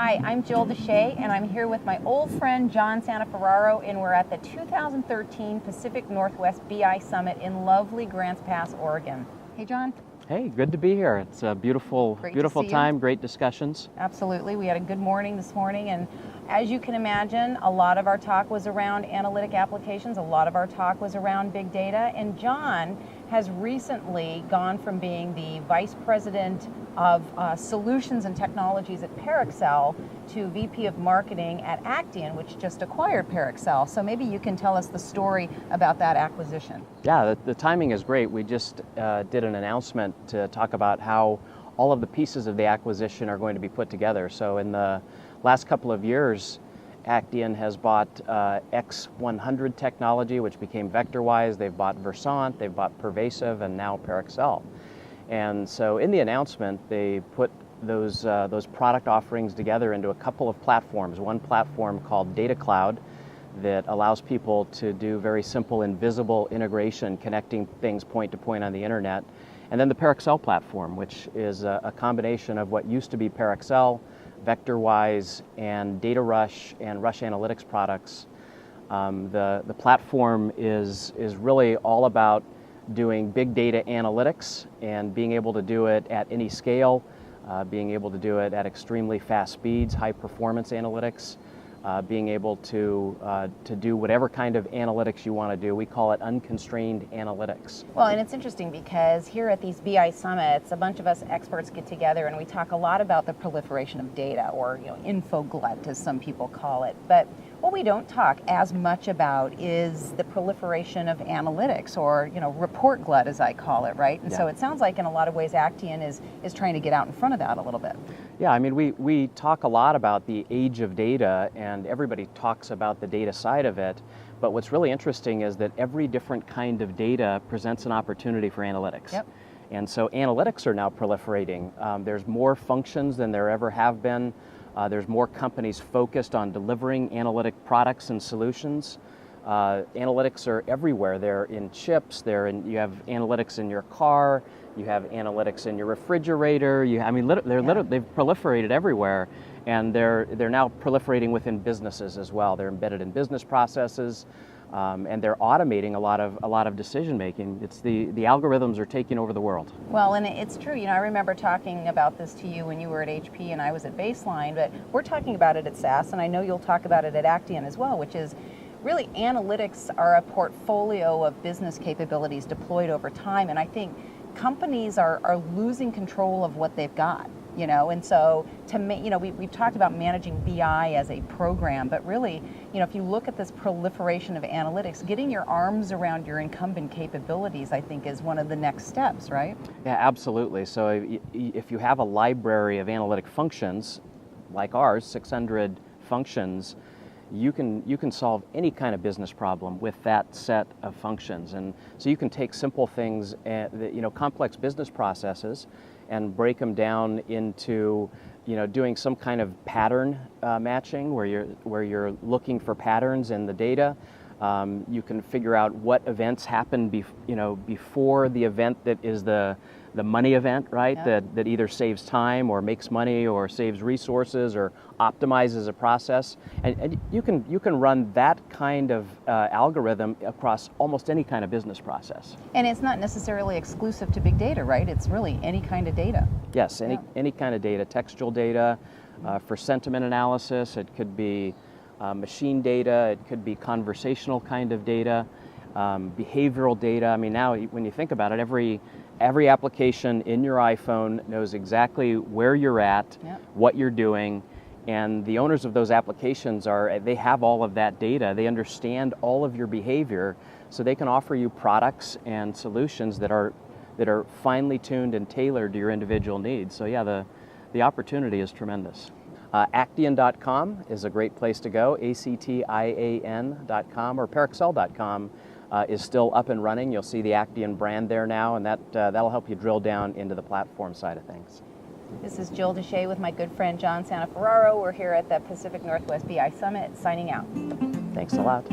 Hi, I'm Jill Dyche, and I'm here with my old friend John Santaferraro, and we're at the 2013 Pacific Northwest BI Summit in lovely Grants Pass, Oregon. Hey, John. Hey, good to be here. It's a beautiful time, great discussions. Absolutely. We had a good morning this morning, and as you can imagine, a lot of our talk was around analytic applications, a lot of our talk was around big data, and John has recently gone from being the Vice President of Solutions and Technologies at Parexel to VP of Marketing at Actian, which just acquired Parexel. So maybe you can tell us the story about that acquisition. Yeah, the timing is great. We just did an announcement to talk about how all of the pieces of the acquisition are going to be put together. So in the last couple of years, Actian has bought X100 technology, which became VectorWise. They've bought Versant, they've bought Pervasive, and now Parexel. And so in the announcement, they put those product offerings together into a couple of platforms. One platform called Data Cloud that allows people to do very simple invisible integration, connecting things point to point on the internet. And then the Parexel platform, which is a combination of what used to be Parexel, VectorWise, and Data Rush and Rush Analytics products. The platform is really all about doing big data analytics and being able to do it at any scale, being able to do it at extremely fast speeds, high performance analytics, being able to do whatever kind of analytics you want to do. We call it unconstrained analytics. Well, and it's interesting because here at these BI summits, a bunch of us experts get together and we talk a lot about the proliferation of data, or info glut as some people call it. But what we don't talk as much about is the proliferation of analytics, or report glut as I call it, right? And so it sounds like in a lot of ways Actian is trying to get out in front of that a little bit. Yeah, I mean, we talk a lot about the age of data, and everybody talks about the data side of it, but what's really interesting is that every different kind of data presents an opportunity for analytics. Yep. And so analytics are now proliferating. There's more functions than there ever have been. There's more companies focused on delivering analytic products and solutions. Analytics are everywhere. They're in chips. You have analytics in your car. You have analytics in your refrigerator. They've proliferated everywhere, and they're now proliferating within businesses as well. They're embedded in business processes, and they're automating a lot of decision making. It's the algorithms are taking over the world. Well, and it's true. I remember talking about this to you when you were at HP and I was at Baseline, but we're talking about it at SAS, and I know you'll talk about it at Actian as well, which is really analytics are a portfolio of business capabilities deployed over time, and I think companies are losing control of what they've got. And so we've talked about managing BI as a program, but really, if you look at this proliferation of analytics, getting your arms around your incumbent capabilities, I think, is one of the next steps, right? Yeah, absolutely. So if you have a library of analytic functions, like ours, 600 functions, you can solve any kind of business problem with that set of functions. And so you can take simple things, complex business processes, and break them down into doing some kind of pattern matching where you're looking for patterns in the data. You can figure out what events happen before the event that is the money event, right? Yeah. That either saves time or makes money or saves resources or optimizes a process. And you can run that kind of algorithm across almost any kind of business process. And it's not necessarily exclusive to big data, right? It's really any kind of data. Yes, any kind of data, textual data, for sentiment analysis. It could be machine data, it could be conversational kind of data, behavioral data. I mean, now when you think about it, every application in your iPhone knows exactly where you're at, what you're doing, and the owners of those applications they have all of that data. They understand all of your behavior, so they can offer you products and solutions that are finely tuned and tailored to your individual needs. So yeah, the opportunity is tremendous. Actian.com is a great place to go, ACTIAN.com, or Parexel.com is still up and running. You'll see the Actian brand there now, and that'll help you drill down into the platform side of things. This is Jill Dyche with my good friend John Santaferraro. We're here at the Pacific Northwest BI Summit, signing out. Thanks a lot.